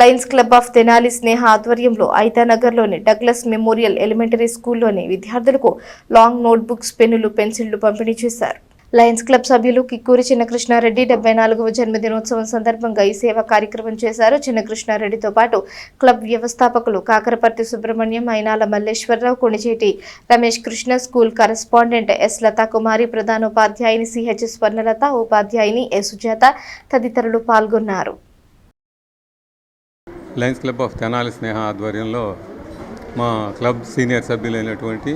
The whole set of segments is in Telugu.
Lions club of Tenali Sneha ఆధ్వర్యంలో ఐతానగర్లోని డగ్లస్ మెమోరియల్ ఎలిమెంటరీ స్కూల్లోని విద్యార్థులకు లాంగ్ నోట్ బుక్స్, పెన్నులు, పెన్సిళ్లు పంపిణీ చేశారు. లయన్స్ క్లబ్ సభ్యులు కిక్కూరి చిన్నకృష్ణారెడ్డి 74వ జన్మదినోత్సవం సందర్భంగా ఈ సేవా కార్యక్రమం చేశారు. చిన్నకృష్ణారెడ్డితో పాటు క్లబ్ వ్యవస్థాపకులు Kakaraparthi Subrahmanyam, Ayinala Malleswararao, Konicheti Ramesh Krishna, school correspondent S Lathakumari, ప్రధానోపాధ్యాయుని సిహెచ్ స్వర్ణలత, ఉపాధ్యాయుని ఎ సుజాత తదితరులు పాల్గొన్నారు. Lions club of Tenali Sneha ఆధ్వర్యంలో మా క్లబ్ సీనియర్ సభ్యులైనటువంటి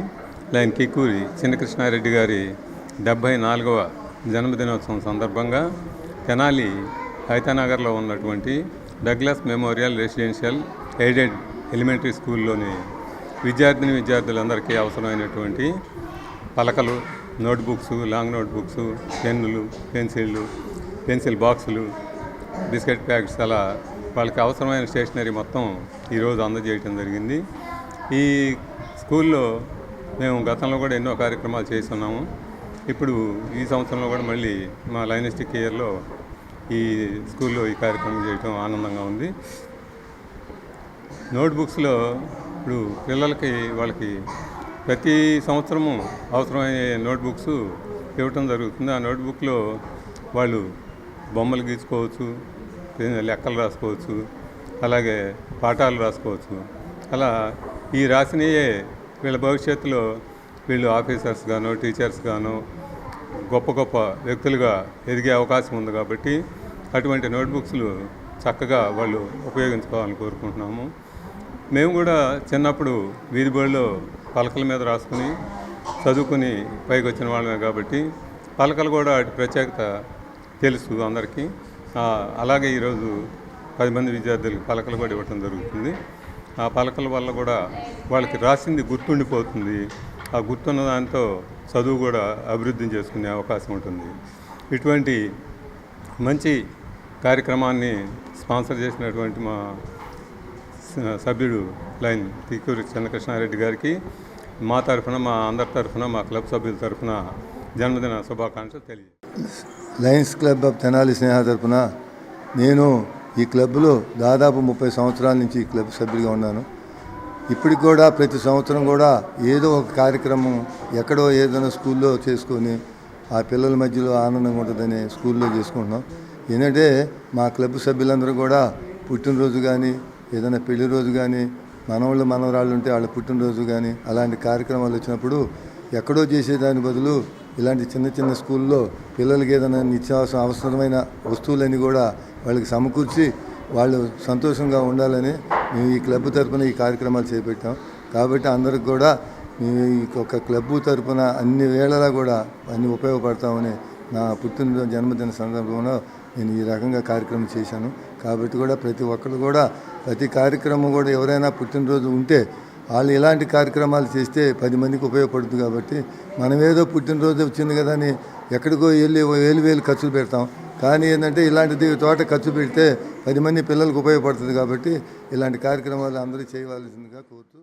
లయన్ కిక్కూరి చిన్నకృష్ణారెడ్డి గారి 74వ జన్మదినోత్సవం సందర్భంగా తెనాలి ఐతానగర్లో ఉన్నటువంటి Douglas memorial residential aided elementary స్కూల్లోని విద్యార్థులందరికీ అవసరమైనటువంటి పలకలు, నోట్బుక్స్, లాంగ్ నోట్బుక్స్, పెన్నులు, పెన్సిల్ బాక్సులు, బిస్కెట్ ప్యాకెట్స్ అలా వాళ్ళకి అవసరమైన స్టేషనరీ మొత్తం ఈరోజు అందజేయటం జరిగింది. ఈ స్కూల్లో మేము గతంలో కూడా ఎన్నో కార్యక్రమాలు చేస్తున్నాము. ఇప్పుడు ఈ సంవత్సరంలో కూడా మళ్ళీ మా లైనిస్టిక్ ఇయర్లో ఈ స్కూల్లో ఈ కార్యక్రమం చేయటం ఆనందంగా ఉంది. నోట్బుక్స్లో ఇప్పుడు పిల్లలకి వాళ్ళకి ప్రతి సంవత్సరము అవసరమయ్యే నోట్బుక్స్ ఇవ్వటం జరుగుతుంది. ఆ నోట్బుక్లో వాళ్ళు బొమ్మలు గీసుకోవచ్చు, లెక్కలు రాసుకోవచ్చు, అలాగే పాఠాలు రాసుకోవచ్చు. అలా ఈ రాసినయే వీళ్ళ భవిష్యత్తులో వీళ్ళు ఆఫీసర్స్ గాను, టీచర్స్ గాను, గొప్ప గొప్ప వ్యక్తులుగా ఎదిగే అవకాశం ఉంది. కాబట్టి అటువంటి నోట్బుక్స్లు చక్కగా వాళ్ళు ఉపయోగించుకోవాలని కోరుకుంటున్నాము. మేము కూడా చిన్నప్పుడు వీధి బడిలో పలకల మీద రాసుకుని చదువుకుని పైకి వచ్చిన వాళ్ళమే కాబట్టి పలకలు కూడా వాటి ప్రత్యేకత తెలుసు అందరికీ. అలాగే ఈరోజు 10 మంది విద్యార్థులకు పలకలు కూడా ఇవ్వటం జరుగుతుంది. ఆ పలకల వల్ల కూడా వాళ్ళకి రాసింది గుర్తుండిపోతుంది. ఆ గుర్తున్న దాంతో చదువు కూడా అభివృద్ధి చేసుకునే అవకాశం ఉంటుంది. ఇటువంటి మంచి కార్యక్రమాన్ని స్పాన్సర్ చేసినటువంటి మా సభ్యుడు లైన్ కిక్కూరి చిన్నకృష్ణారెడ్డి గారికి మా తరఫున, మా అందరి తరఫున, మా క్లబ్ సభ్యుల తరఫున జన్మదిన శుభాకాంక్షలు తెలియజేస్తాను. లయన్స్ క్లబ్ ఆఫ్ తెనాలి స్నేహ తరఫున నేను ఈ క్లబ్లో దాదాపు 30 సంవత్సరాల నుంచి ఈ క్లబ్ సభ్యుడిగా ఉన్నాను. ఇప్పటికి కూడా ప్రతి సంవత్సరం కూడా ఏదో ఒక కార్యక్రమం ఎక్కడో ఏదైనా స్కూల్లో చేసుకొని ఆ పిల్లల మధ్యలో ఆనందంగా ఉంటుందని స్కూల్లో చేసుకుంటున్నాం. ఏంటంటే మా క్లబ్ సభ్యులందరూ కూడా పుట్టినరోజు కానీ, ఏదైనా పెళ్లి రోజు కానీ, మనవాళ్ళు మనవరాళ్ళు ఉంటే వాళ్ళ పుట్టినరోజు కానీ అలాంటి కార్యక్రమాలు వచ్చినప్పుడు ఎక్కడో చేసేదాని బదులు ఇలాంటి చిన్న చిన్న స్కూల్లో పిల్లలకి ఏదైనా అవసరమైన వస్తువులన్నీ కూడా వాళ్ళకి సమకూర్చి వాళ్ళు సంతోషంగా ఉండాలని మేము ఈ క్లబ్ తరఫున ఈ కార్యక్రమాలు చేపట్టాం. కాబట్టి అందరికి కూడా మేము ఈ ఒక క్లబ్ తరఫున అన్ని వేళలా కూడా అన్ని ఉపయోగపడతామని నా పుట్టినరోజు జన్మదిన సందర్భంలో నేను ఈ రకంగా కార్యక్రమం చేశాను. కాబట్టి కూడా ప్రతి ఒక్కరు కూడా ప్రతి కార్యక్రమం కూడా ఎవరైనా పుట్టినరోజు ఉంటే వాళ్ళు ఇలాంటి కార్యక్రమాలు చేస్తే 10 మందికి ఉపయోగపడుతుంది. కాబట్టి మనం ఏదో పుట్టినరోజు వచ్చింది కదా అని ఎక్కడికో వెళ్ళి వేలు ఖర్చులు పెడతాం. కానీ ఏంటంటే ఇలాంటిది తోట ఖర్చు పెడితే 10 మంది పిల్లలకు ఉపయోగపడుతుంది. కాబట్టి ఇలాంటి కార్యక్రమాలు అందరూ చేయవలసిందిగా కోరుతూ